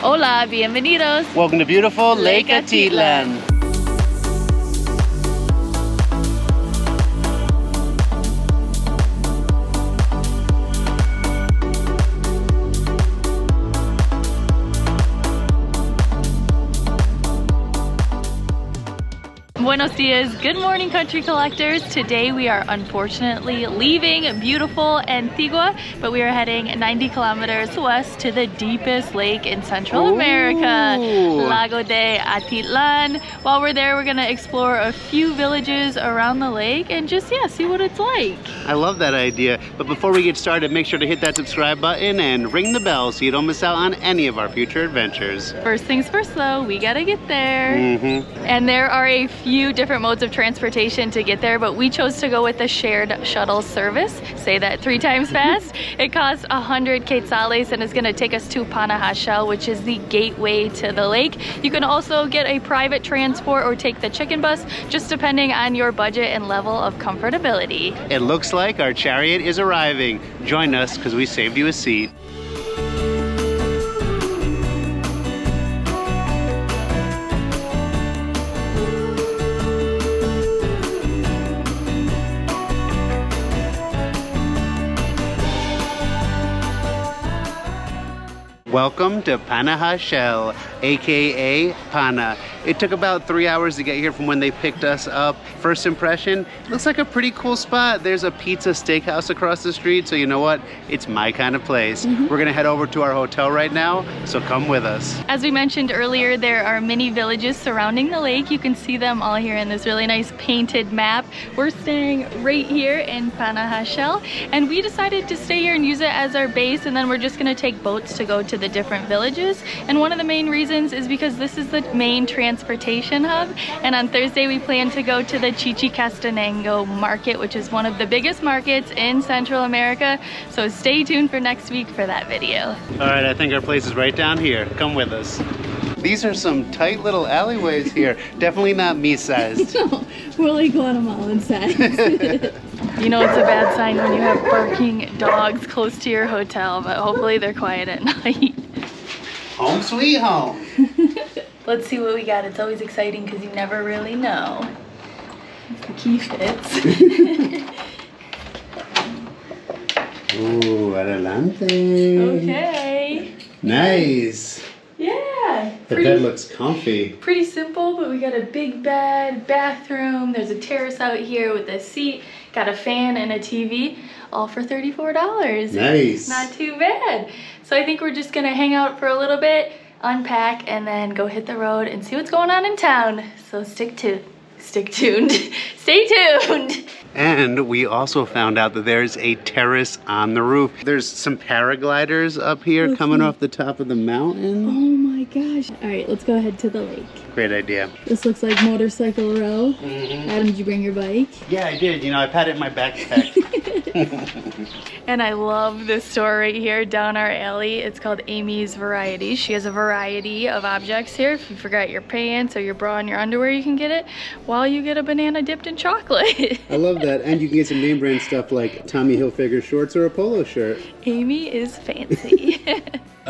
Hola, bienvenidos. Welcome to beautiful Lake Atitlan. Buenos dias, good morning country collectors. Today we are unfortunately leaving beautiful Antigua, but we are heading 90 kilometers west to the deepest lake in Central America, Lago de Atitlan. While we're there, we're gonna explore a few villages around the lake and just, see what it's like. I love that idea, but before we get started, make sure to hit that subscribe button and ring the bell so you don't miss out on any of our future adventures. First things first though, we gotta get there. And there are a few different modes of transportation to get there, but we chose to go with the shared shuttle service. Say that 3 times fast. It costs 100 quetzales and is going to take us to Panajachel, which is the gateway to the lake. You can also get a private transport or take the chicken bus, just depending on your budget and level of comfortability. It looks like our chariot is arriving. Join us because we saved you a seat. Welcome to Panajachel, aka Pana. It took about 3 hours to get here from when they picked us up. First impression, looks like a pretty cool spot. There's a pizza steakhouse across the street, so you know what? It's my kind of place. We're gonna head over to our hotel right now, so come with us. As we mentioned earlier, there are many villages surrounding the lake. You can see them all here in this really nice painted map. We're staying right here in Panajachel, and we decided to stay here and use it as our base, and then we're just gonna take boats to go to the different villages. And one of the main reasons is because this is the main transportation hub, and on Thursday we plan to go to the Chichicastenango market, which is one of the biggest markets in Central America, so stay tuned for next week for that video. All right, I think our place is right down here. Come with us. These are some tight little alleyways here. Definitely not me-sized. No, more like Guatemalan size. You know it's a bad sign when you have barking dogs close to your hotel, but hopefully they're quiet at night. Home sweet home. Let's see what we got. It's always exciting because you never really know if the key fits. Ooh, adelante. Okay. Nice. Yeah. The bed looks comfy. Pretty simple, but we got a big bed, bathroom. There's a terrace out here with a seat. Got a fan and a TV, all for $34. Nice. Not too bad. So I think we're just gonna hang out for a little bit, unpack, and then go hit the road and see what's going on in town. So stay tuned. Stay tuned. And we also found out that there's a terrace on the roof. There's some paragliders up here coming off the top of the mountain. Oh my gosh. All right, let's go ahead to the lake. Great idea. This looks like motorcycle row. Adam, did you bring your bike? Yeah, I did. You know, I've had it in my backpack. And I love this store right here down our alley. It's called Amy's Variety. She has a variety of objects here. If you forgot your pants or your bra and your underwear, you can get it while you get a banana dipped in chocolate. I love that. And you can get some name brand stuff like Tommy Hilfiger shorts or a polo shirt. Amy is fancy.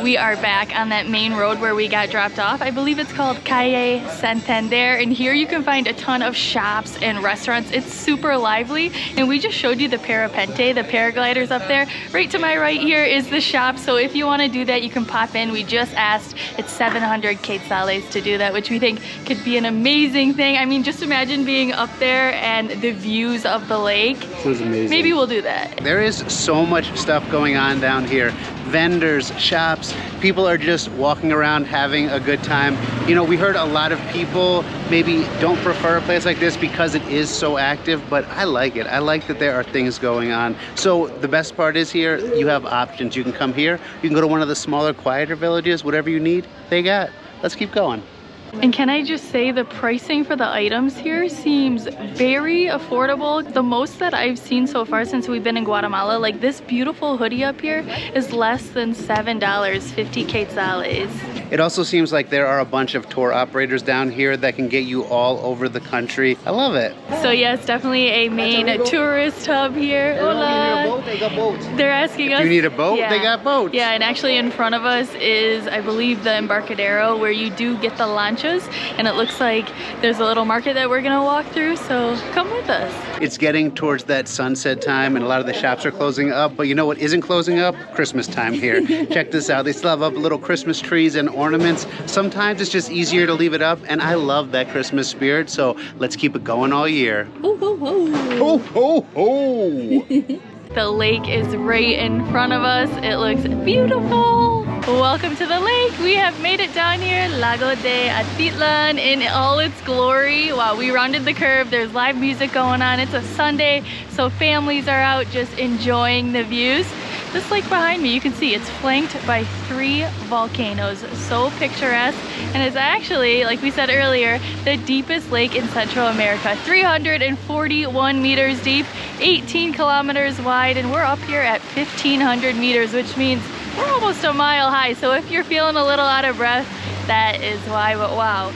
We are back on that main road where we got dropped off. I believe it's called Calle Santander, and here you can find a ton of shops and restaurants. It's super lively, and we just showed you the parapente, the paragliders up there. Right to my right here is the shop, so if you want to do that, you can pop in. We just asked. It's 700 quetzales to do that, which we think could be an amazing thing. I mean, just imagine being up there and the views of the lake. Sounds amazing. Maybe we'll do that. There is so much stuff going on down here. Vendors, shops, people are just walking around having a good time. You know, we heard a lot of people maybe don't prefer a place like this because it is so active, but I like it. I like that there are things going on. So the best part is here, you have options. You can come here, you can go to one of the smaller, quieter villages, whatever you need, they got. Let's keep going. And can I just say the pricing for the items here seems very affordable. The most that I've seen so far since we've been in Guatemala, like this beautiful hoodie up here is less than $7, 50 quetzales. It also seems like there are a bunch of tour operators down here that can get you all over the country. I love it. So yes, definitely a main tourist hub here. Hola. They got boats. They're asking us. Do you need a boat? Yeah. They got boats. Yeah, and actually in front of us is, I believe, the Embarcadero where you do get the lanchas, and it looks like there's a little market that we're gonna walk through, so come with us. It's getting towards that sunset time and a lot of the shops are closing up, but you know what isn't closing up? Christmas time here. Check this out. They still have up little Christmas trees and ornaments. Sometimes it's just easier to leave it up, and I love that Christmas spirit, so let's keep it going all year. Ho, ho, ho. Ho, ho, ho! The lake is right in front of us. It looks beautiful. Welcome to the lake. We have made it down here, Lago de Atitlan in all its glory. Wow, we rounded the curve. There's live music going on. It's a Sunday, so families are out just enjoying the views. This lake behind me, you can see it's flanked by 3 volcanoes. So picturesque, and it's actually, like we said earlier, the deepest lake in Central America. 341 meters deep, 18 kilometers wide, and we're up here at 1,500 meters, which means we're almost a mile high. So if you're feeling a little out of breath, that is why. But wow,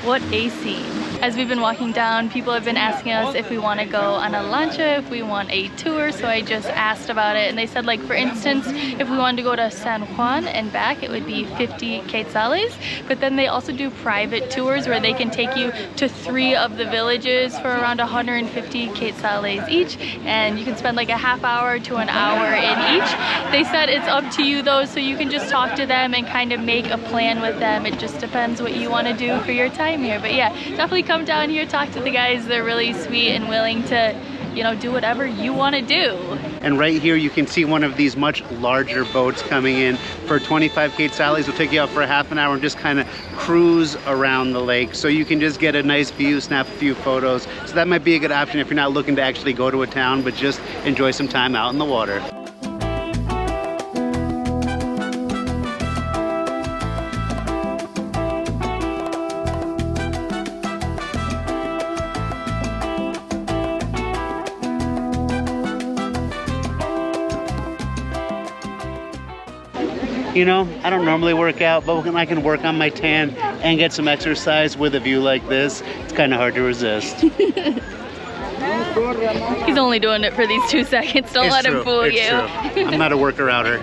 what a scene. As we've been walking down, people have been asking us if we want to go on a lancha, if we want a tour, so I just asked about it, and they said, like, for instance, if we wanted to go to San Juan and back, it would be 50 quetzales, but then they also do private tours where they can take you to 3 of the villages for around 150 quetzales each, and you can spend like a half hour to an hour in each. They said it's up to you though, so you can just talk to them and kind of make a plan with them. It just depends what you want to do for your time here. But yeah, definitely come down here, talk to the guys. They're really sweet and willing to, you know, do whatever you want to do. And right here you can see one of these much larger boats coming in. For 25 quetzales, will take you out for a half an hour and just kind of cruise around the lake. So you can just get a nice view, snap a few photos. So that might be a good option if you're not looking to actually go to a town, but just enjoy some time out in the water. You know, I don't normally work out, but when I can work on my tan and get some exercise with a view like this, it's kind of hard to resist. He's only doing it for these 2 seconds. Don't let him fool you. True. I'm not a worker-outer.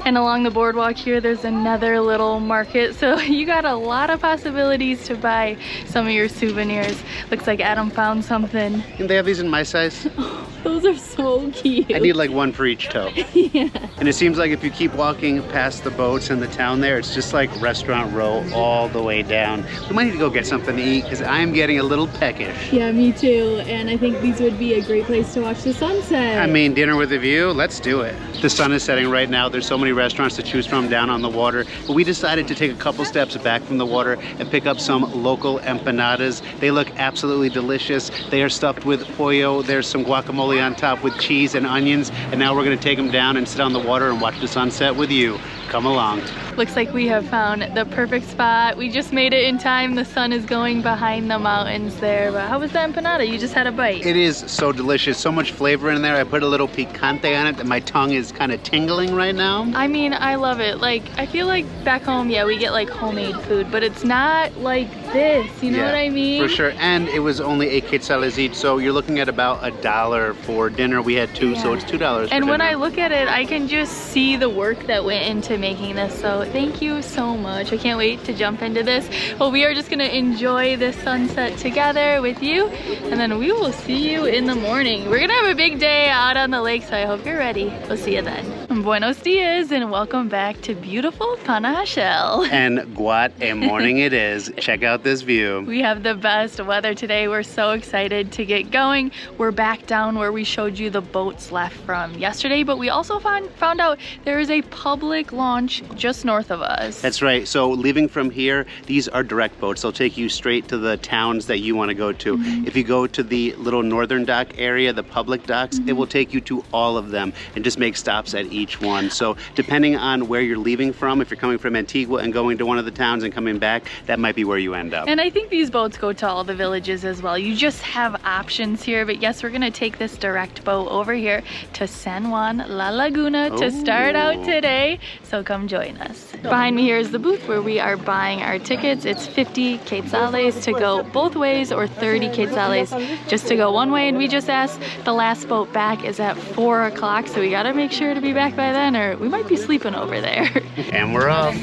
And along the boardwalk here, there's another little market. So you got a lot of possibilities to buy some of your souvenirs. Looks like Adam found something. And they have these in my size. Oh, those are so cute. I need like 1 for each toe. Yeah. And it seems like if you keep walking past the boats and the town there, it's just like restaurant row all the way down. We might need to go get something to eat because I'm getting a little peckish. Yeah, me too. And I think these would be a great place to watch the sunset. I mean, dinner with a view, let's do it. The sun is setting right now. There's so many restaurants to choose from down on the water, but we decided to take a couple steps back from the water and pick up some local empanadas. They look absolutely delicious. They are stuffed with pollo. There's some guacamole on top with cheese and onions, and now we're gonna take them down and sit on the water and watch the sunset with you. Come along. Looks like we have found the perfect spot. We just made it in time. The sun is going behind the mountains there. But how was the empanada? You just had a bite. It is so delicious. So much flavor in there. I put a little picante on it and my tongue is kind of tingling right now. I mean, I love it. Like, I feel like back home, yeah, we get like homemade food, but it's not like this. You know what I mean? For sure. And it was only 8 quetzales each, so you're looking at about $1 for dinner. We had 2, so it's $2 And for when dinner. I look at it, I can just see the work that went into making this. So thank you so much. I can't wait to jump into this. Well, we are just gonna enjoy this sunset together with you, and then we will see you in the morning. We're gonna have a big day out on the lake, so I hope you're ready. We'll see you then. Buenos dias and welcome back to beautiful Panajachel. And Guat, a morning it is. Check out this view. We have the best weather today. We're so excited to get going. We're back down where we showed you the boats left from yesterday, but we also found out there is a public launch just north of us. That's right. So leaving from here, these are direct boats. They'll take you straight to the towns that you want to go to. If you go to the little northern dock area, the public docks, it will take you to all of them and just make stops at each each one. So depending on where you're leaving from, if you're coming from Antigua and going to one of the towns and coming back, that might be where you end up. And I think these boats go to all the villages as well. You just have options here, but yes, we're gonna take this direct boat over here to San Juan la Laguna to start out today. So come join us. Behind me here is the booth where we are buying our tickets. It's 50 quetzales to go both ways or 30 quetzales just to go one way. And we just asked, the last boat back is at 4 o'clock, so we gotta make sure to be back by then or we might be sleeping over there. And we're off.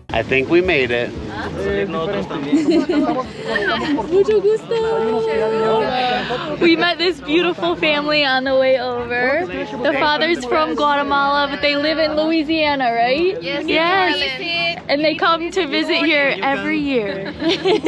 I think we made it. Mucho gusto. We met this beautiful family on the way over. The father's from Guatemala, but they live in Louisiana, right? Yes. Yes. And they come to visit here every year.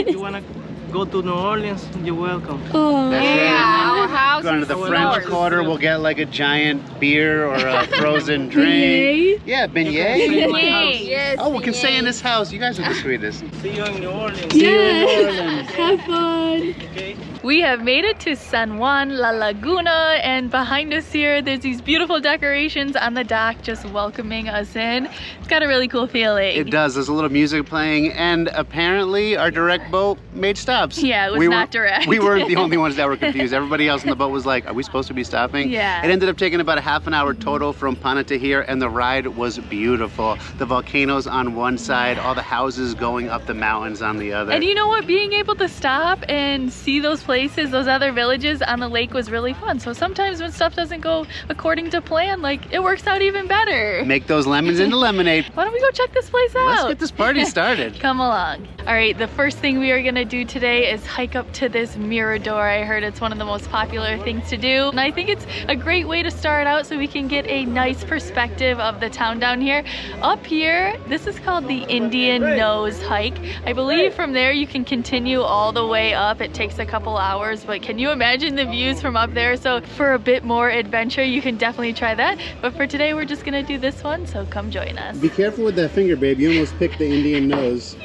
You wanna go to New Orleans? You're welcome. Oh, Our house. Going to the French Quarter, we'll get like a giant beer or a frozen drink. Beignet? Yeah, beignet. Yes. Oh, we can stay in this house. You guys are the sweetest. See you in New Orleans. See you in New Orleans. Have fun. Okay. We have made it to San Juan la Laguna, and behind us here there's these beautiful decorations on the dock just welcoming us in. It's got a really cool feeling. It does. There's a little music playing, and apparently our direct boat made stops. Yeah, it was not direct. We weren't the only ones that were confused. Everybody else on the boat was like, are we supposed to be stopping? Yeah. It ended up taking about a half an hour total from Pana to here, and the ride was beautiful. The volcanoes on one side, all the houses going up the mountains on the other. And you know what? Being able to stop and see those places, those other villages on the lake was really fun. So sometimes when stuff doesn't go according to plan, like it works out even better. Make those lemons into lemonade. Why don't we go check this place out? Let's get this party started. Come along. All right, the first thing we are gonna do today is hike up to this mirador. I heard it's one of the most popular things to do. And I think it's a great way to start out so we can get a nice perspective of the town down here. Up here, this is called the Indian Nose hike. I believe from there you can continue all the way up. It takes a couple hours, but can you imagine the views from up there? So for a bit more adventure, you can definitely try that. But for today, we're just gonna do this one, so come join us. Be careful with that finger, babe. You almost picked the Indian nose.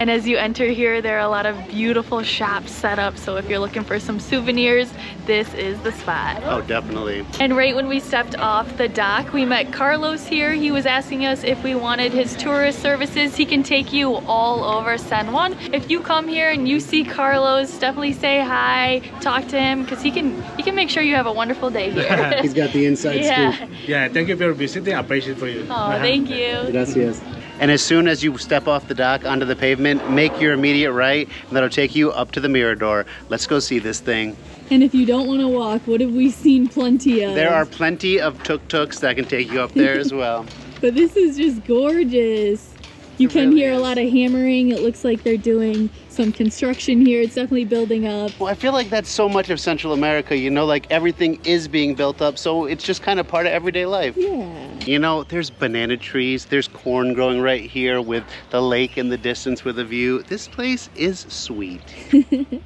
And as you enter here, there are a lot of beautiful shops set up. So if you're looking for some souvenirs, this is the spot. Oh, definitely. And right when we stepped off the dock, we met Carlos here. He was asking us if we wanted his tourist services. He can take you all over San Juan. If you come here and you see Carlos, definitely say hi, talk to him, because he can make sure you have a wonderful day here. He's got the inside scoop. Yeah, thank you for visiting. I appreciate it for you. Oh, thank you. Gracias. And as soon as you step off the dock onto the pavement, make your immediate right, and that'll take you up to the mirador. Let's go see this thing. And if you don't want to walk, what have we seen plenty of? There are plenty of tuk-tuks that can take you up there as well. But this is just gorgeous. You can hear a lot of hammering. It looks like they're doing some construction here. It's definitely building up. Well, I feel like that's so much of Central America, you know, like everything is being built up, so it's just kind of part of everyday life. Yeah. You know, there's banana trees, there's corn growing right here with the lake in the distance with a view. This place is sweet. And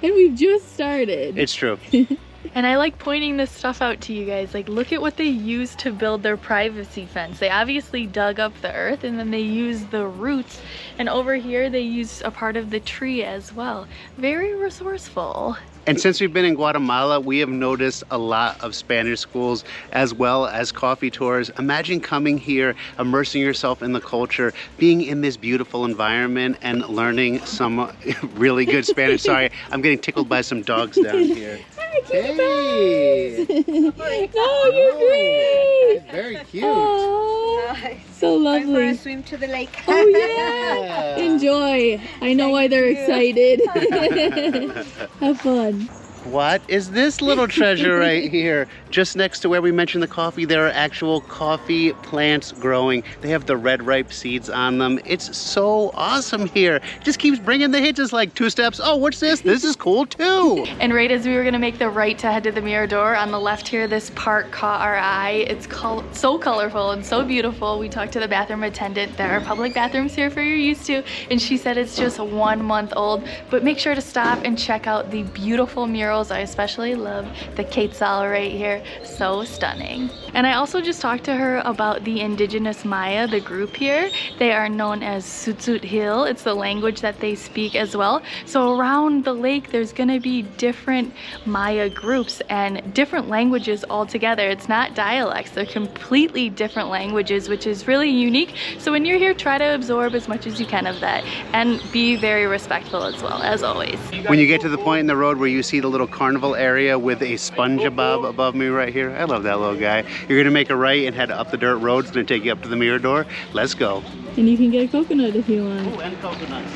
we've just started. It's true. And I like pointing this stuff out to you guys. Like, look at what they used to build their privacy fence. They obviously dug up the earth and then they used the roots. And over here, they used a part of the tree as well. Very resourceful. And since we've been in Guatemala, we have noticed a lot of Spanish schools as well as coffee tours. Imagine coming here, immersing yourself in the culture, being in this beautiful environment and learning some really good Spanish. Sorry, I'm getting tickled by some dogs down here. Hey! No, you're great! Very cute. Aww, so lovely. Going for a swim to the lake. Oh yeah! Enjoy. I know why they're excited. Have fun. What is this little treasure right here? Just next to where we mentioned the coffee, there are actual coffee plants growing. They have the red ripe seeds on them. It's so awesome here. Just keeps bringing the hits. It's like 2 steps. Oh, what's this? This is cool too. And right as we were gonna make the right to head to the mirador, on the left here, this park caught our eye. It's so colorful and so beautiful. We talked to the bathroom attendant. There are public bathrooms here for your use to, and she said it's just 1 month old. But make sure to stop and check out the beautiful mural sombreros. I especially love the quetzal right here. So stunning. And I also just talked to her about the indigenous Maya, the group here. They are known as Tsutsut Hill. It's the language that they speak as well. So around the lake, there's gonna be different Maya groups and different languages altogether. It's not dialects, they're completely different languages, which is really unique. So when you're here, try to absorb as much as you can of that and be very respectful as well, as always. When you get to the point in the road where you see the little carnival area with a SpongeBob above me right here, I love that little guy. You're gonna make a right and head up the dirt road. It's gonna take you up to the Mirador. Let's go. And you can get a coconut if you want. Oh, and coconuts.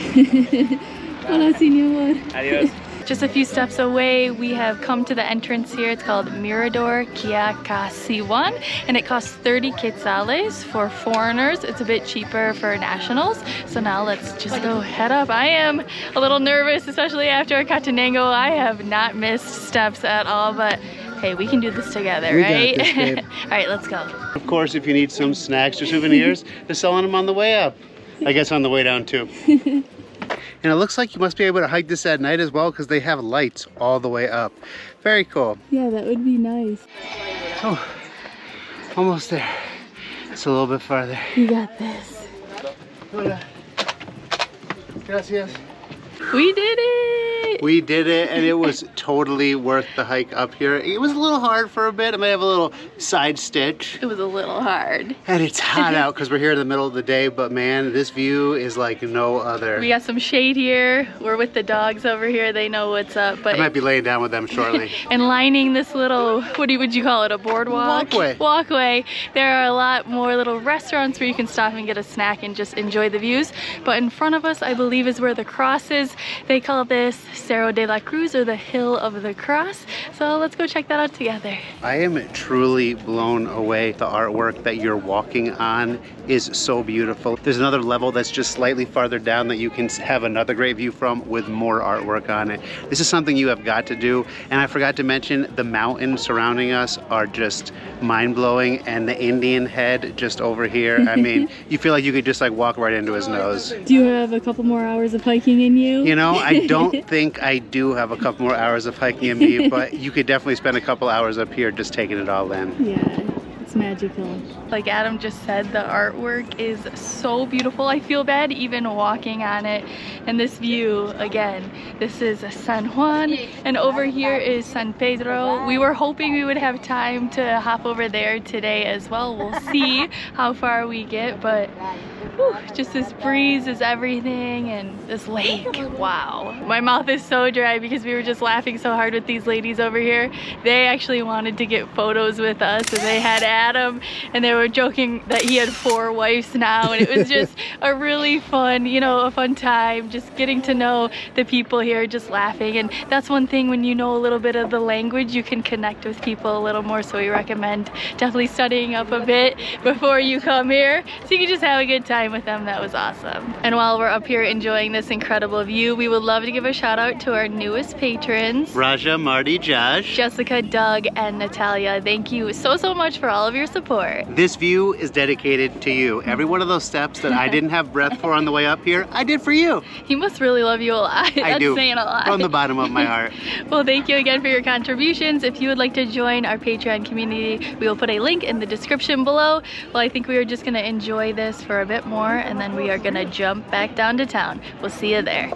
Hola, señor. Adios. Just a few steps away, we have come to the entrance here. It's called Mirador Kiakasiwan, and it costs 30 quetzales for foreigners. It's a bit cheaper for nationals. So now let's just go head up. I am a little nervous, especially after Catanango. I have not missed steps at all, but hey, we can do this together, right? Got this, babe. All right, let's go. Of course, if you need some snacks or souvenirs, they're selling them on the way up. I guess on the way down too. And it looks like you must be able to hike this at night as well because they have lights all the way up. Very cool. Yeah, that would be nice. Oh, almost there. It's a little bit farther. You got this. Hola. Gracias. We did it! We did it, and it was totally worth the hike up here. It was a little hard for a bit. I may have a little side stitch. It was a little hard. And it's hot out because we're here in the middle of the day, but man, this view is like no other. We got some shade here. We're with the dogs over here. They know what's up. But I might be laying down with them shortly. And lining this little, would you call it, a boardwalk? Walkway. There are a lot more little restaurants where you can stop and get a snack and just enjoy the views. But in front of us, I believe, is where the cross is. They call this Cerro de la Cruz, or the Hill of the Cross. So let's go check that out together. I am truly blown away. The artwork that you're walking on is so beautiful. There's another level that's just slightly farther down that you can have another great view from with more artwork on it. This is something you have got to do. And I forgot to mention, the mountains surrounding us are just mind-blowing, and the Indian head just over here, I mean, you feel like you could just like walk right into his nose. Do you have a couple more hours of hiking in you? You know, I don't think I do have a couple more hours of hiking in me, but you could definitely spend a couple hours up here just taking it all in. Yeah, it's magical. Like Adam just said, the artwork is so beautiful. I feel bad even walking on it. And this view, again, this is San Juan, and over here is San Pedro. We were hoping we would have time to hop over there today as well. We'll see how far we get, but whew, just this breeze is everything, and this lake, wow. My mouth is so dry because we were just laughing so hard with these ladies over here. They actually wanted to get photos with us, and they had Adam, and they were joking that he had 4 wives now, and it was just a really fun, you know, a fun time, just getting to know the people here, just laughing. And that's one thing, when you know a little bit of the language, you can connect with people a little more, so we recommend definitely studying up a bit before you come here, so you can just have a good time with them. That was awesome. And while we're up here enjoying this incredible view, we would love to give a shout out to our newest patrons, Raja, Marty, Josh, Jessica, Doug, and Natalia. Thank you so much for all of your support. This view is dedicated to you. Every one of those steps that I didn't have breath for on the way up here, I did for you. He must really love you a lot. I do. That's saying a lot. From the bottom of my heart. Well, thank you again for your contributions. If you would like to join our Patreon community, we will put a link in the description below. Well, I think we are just gonna enjoy this for a bit more, and then we are gonna jump back down to town. We'll see you there.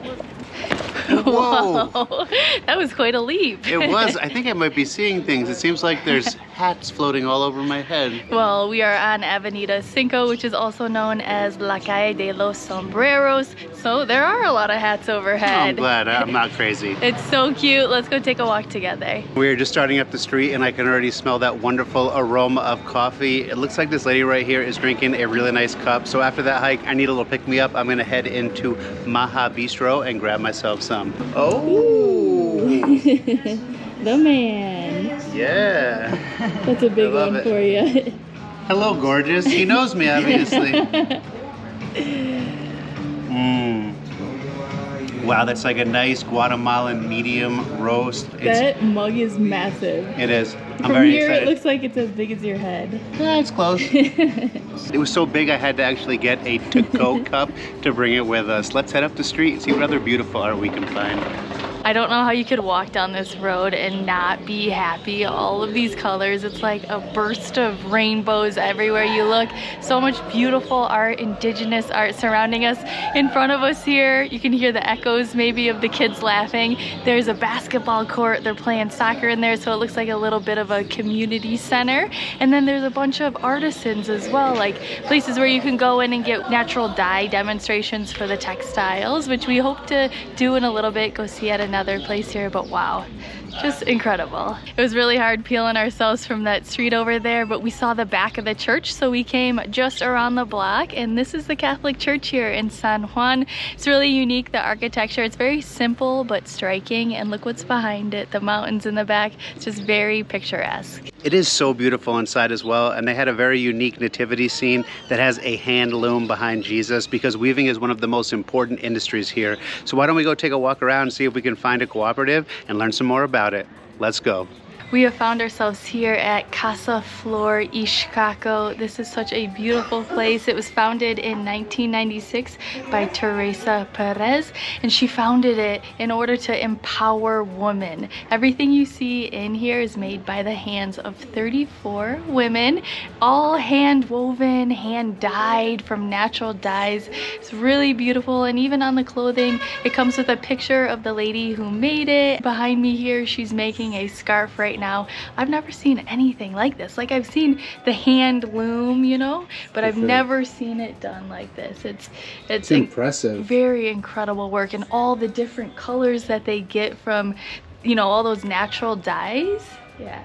Whoa. Whoa, that was quite a leap. It was. I think I might be seeing things. It seems like there's hats floating all over my head. Well, we are on Avenida Cinco, which is also known as La Calle de los Sombreros. So there are a lot of hats overhead. Oh, I'm glad I'm not crazy. It's so cute. Let's go take a walk together. We're just starting up the street, and I can already smell that wonderful aroma of coffee. It looks like this lady right here is drinking a really nice cup. So after that hike, I need a little pick-me-up. I'm gonna head into Maha Bistro and grab myself some. Oh! The man. Yeah. That's a big one for you. Hello, gorgeous. He knows me, obviously. Wow, that's like a nice Guatemalan medium roast. That mug is massive. It is. I'm From very here, excited. it looks like it's as big as your head. Yeah, it's close. It was so big I had to actually get a to-go cup to bring it with us. Let's head up the street and see what other beautiful art we can find. I don't know how you could walk down this road and not be happy. All of these colors, it's like a burst of rainbows everywhere you look. So much beautiful art, indigenous art surrounding us. In front of us here, you can hear the echoes maybe of the kids laughing. There's a basketball court. They're playing soccer in there, so it looks like a little bit of a community center. And then there's a bunch of artisans as well, like places where you can go in and get natural dye demonstrations for the textiles, which we hope to do in a little bit, go see at another place here. But wow, just incredible. It was really hard peeling ourselves from that street over there, but we saw the back of the church, so we came just around the block, and this is the Catholic church here in San Juan. It's really unique, the architecture. It's very simple but striking, and look what's behind it, the mountains in the back. It's just very picturesque. It is so beautiful inside as well, and they had a very unique nativity scene that has a hand loom behind Jesus, because weaving is one of the most important industries here. So why don't we go take a walk around and see if we can find a cooperative and learn some more about it. Let's go. We have found ourselves here at Casa Flor Ixcaco. This is such a beautiful place. It was founded in 1996 by Teresa Perez, and she founded it in order to empower women. Everything you see in here is made by the hands of 34 women, all hand woven, hand dyed from natural dyes. It's really beautiful, and even on the clothing, it comes with a picture of the lady who made it. Behind me here, she's making a scarf right now. I've never seen anything like this. Like, I've seen the hand loom, you know, but I've never seen it done like this. It's impressive. Very incredible work, and all the different colors that they get from, you know, all those natural dyes. Yeah.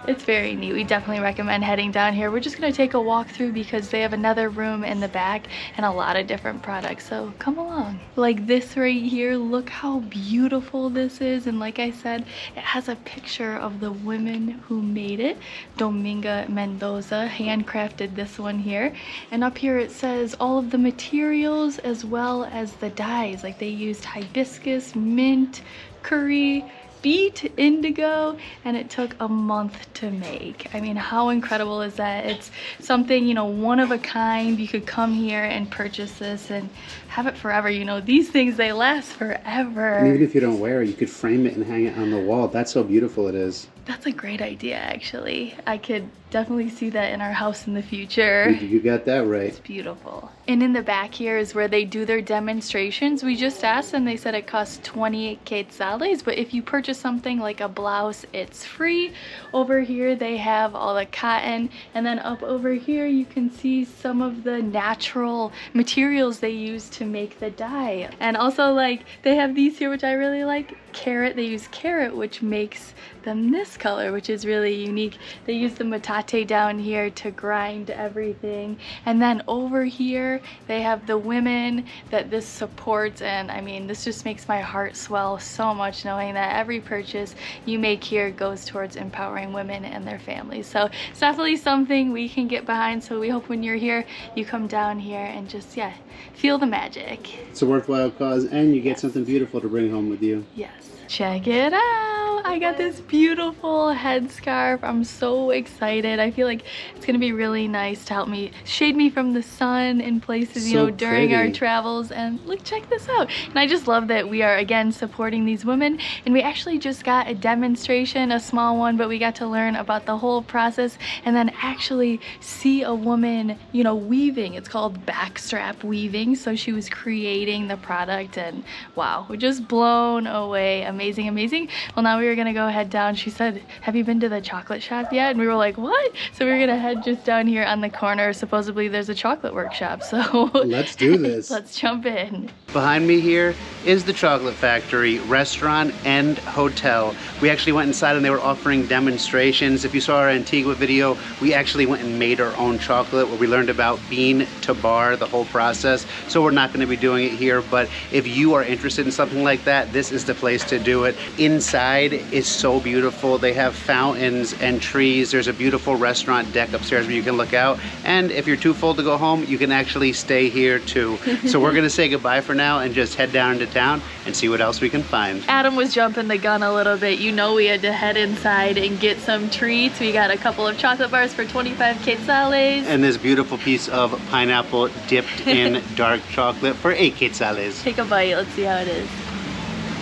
It's very neat. We definitely recommend heading down here. We're just going to take a walk through because they have another room in the back and a lot of different products. So come along. Like this right here, look how beautiful this is. And like I said, it has a picture of the women who made it. Dominga Mendoza handcrafted this one here. And up here it says all of the materials as well as the dyes. Like they used hibiscus, mint, curry, beet, indigo, and it took a month to make. I mean, how incredible is that? It's something, you know, one of a kind. You could come here and purchase this and have it forever. You know, these things, they last forever. And even if you don't wear it, you could frame it and hang it on the wall. That's how beautiful it is. That's a great idea, actually. I could definitely see that in our house in the future. You got that right. It's beautiful. And in the back here is where they do their demonstrations. We just asked and they said it costs 20 quetzales, but if you purchase something like a blouse, it's free. Over here they have all the cotton, and then up over here you can see some of the natural materials they use to make the dye. And also, like, they have these here which I really like. Carrot, they use carrot, which makes them this color, which is really unique. They use the metate down here to grind everything. And then over here they have the women that this supports, and I mean, this just makes my heart swell so much knowing that every purchase you make here goes towards empowering women and their families. So it's definitely something we can get behind. So we hope when you're here you come down here and just, yeah, feel the magic. It's a worthwhile cause, and you get something beautiful to bring home with you. Yes. Check it out. I got this beautiful headscarf. I'm so excited. I feel like it's gonna be really nice to help me shade me from the sun in places, you know, during our travels. And look, check this out. And I just love that we are again supporting these women. And we actually just got a demonstration, a small one, but we got to learn about the whole process and then actually see a woman, you know, weaving. It's called backstrap weaving. So she was creating the product, and wow, we're just blown away. Amazing, amazing. Well, now we were gonna go head down. She said, have you been to the chocolate shop yet? And we were like, what? So we were gonna head just down here on the corner. Supposedly there's a chocolate workshop, so let's do this. Let's jump in. Behind me here is the Chocolate Factory restaurant and hotel. We actually went inside and they were offering demonstrations. If you saw our Antigua video, we actually went and made our own chocolate where we learned about bean to bar, the whole process. So we're not going to be doing it here, but if you are interested in something like that, this is the place to do it. Inside is so beautiful. They have fountains and trees. There's a beautiful restaurant deck upstairs where you can look out. And if you're too full to go home, you can actually stay here too. So we're gonna say goodbye for now and just head down into town and see what else we can find. Adam was jumping the gun a little bit. You know, we had to head inside and get some treats. We got a couple of chocolate bars for 25 quetzales. And this beautiful piece of pineapple dipped in dark chocolate for 8 quetzales. Take a bite, let's see how it is.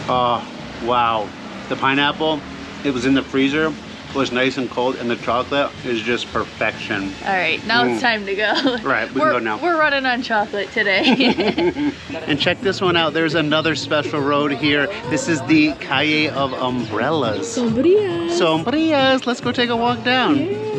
Oh, Wow. The pineapple, it was in the freezer, was nice and cold, and the chocolate is just perfection. All right, now it's time to go. Right, we can go now. We're running on chocolate today. And check this one out. There's another special road here. This is the Calle of Umbrellas. Sombrillas. Sombrillas. Let's go take a walk down. Yeah.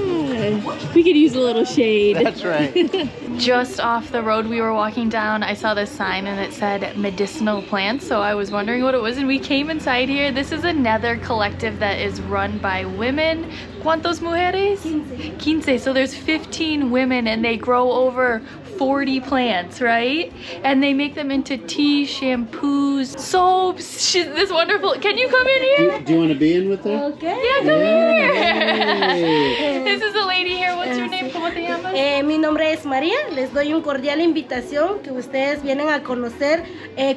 We could use a little shade. That's right. Just off the road we were walking down, I saw this sign and it said medicinal plants, so I was wondering what it was, and we came inside here. This is another collective that is run by women. ¿Cuántos mujeres? 15. So there's 15 women and they grow over 40 plants, right? And they make them into tea, shampoos, soaps. This wonderful. Can you come in here? Do you want to be in with her? Okay. Yeah, come here. This is a lady here. What's your name? ¿Cómo te llamas? Mi nombre es María. Les doy un cordial invitación que ustedes vienen a conocer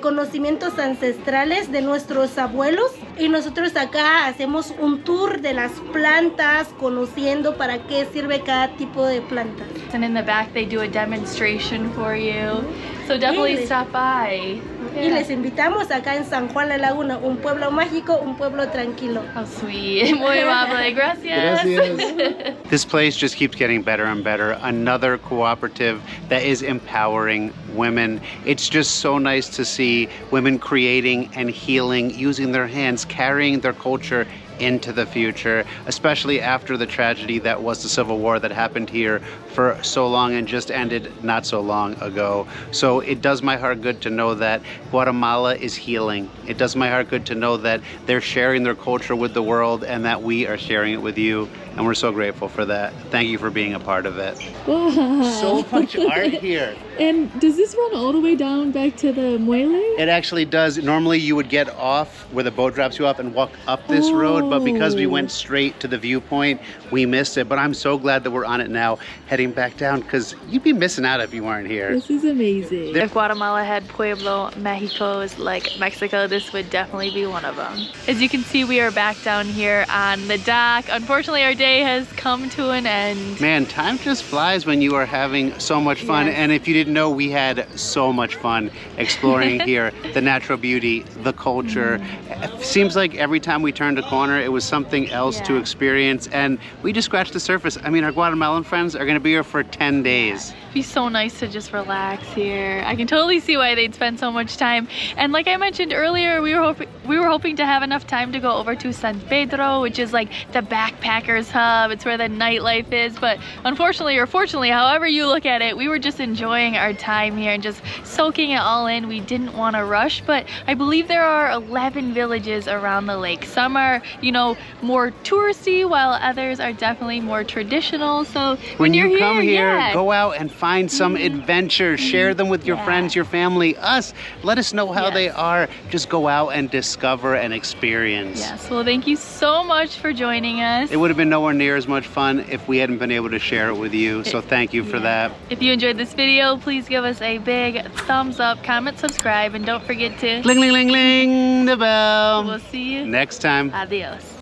conocimientos ancestrales de nuestros abuelos, y nosotros acá hacemos un tour de las plantas, conociendo para qué sirve cada tipo de planta. And in the back they do a demonstration for you. So definitely stop by. Y les invitamos acá en San Juan la Laguna, un pueblo mágico, un pueblo tranquilo. How sweet. Muy amable. Gracias. Gracias. This place just keeps getting better and better. Another cooperative that is empowering women. It's just so nice to see women creating and healing, using their hands, carrying their culture into the future, especially after the tragedy that was the Civil War that happened here for so long and just ended not so long ago. So it does my heart good to know that Guatemala is healing. It does my heart good to know that they're sharing their culture with the world and that we are sharing it with you. And we're so grateful for that. Thank you for being a part of it. Wow. So much art here. And does this run all the way down back to the Muelle? It actually does. Normally you would get off where the boat drops you off and walk up this road, but because we went straight to the viewpoint, we missed it. But I'm so glad that we're on it now, heading back down, because you'd be missing out if you weren't here. This is amazing. If Guatemala had Pueblo Mexicos like Mexico, this would definitely be one of them. As you can see, we are back down here on the dock. Unfortunately, our day has come to an end. Man, time just flies when you are having so much fun. Yes. And if you didn't know, we had so much fun exploring here, the natural beauty, the culture. It seems like every time we turned a corner, it was something else to experience. And we just scratched the surface. I mean, our Guatemalan friends are going to be here for 10 days. It'd be so nice to just relax here. I can totally see why they'd spend so much time. And like I mentioned earlier, we were hoping to have enough time to go over to San Pedro, which is like the backpackers hub. It's where the nightlife is. But unfortunately, or fortunately, however you look at it, we were just enjoying our time here and just soaking it all in. We didn't want to rush, but I believe there are 11 villages around the lake. Some are, you know, more touristy, while others are definitely more traditional. So when you you're come here, yeah. go out and find some adventures. Share them with your friends, your family, us. Let us know how they are. Just go out and discover and experience. Yes, well, thank you so much for joining us. It would have been nowhere near as much fun if we hadn't been able to share it with you. So thank you for that. If you enjoyed this video, please give us a big thumbs up, comment, subscribe, and don't forget to Ling, ling, ling, ling, the bell. We'll see you next time. Adios.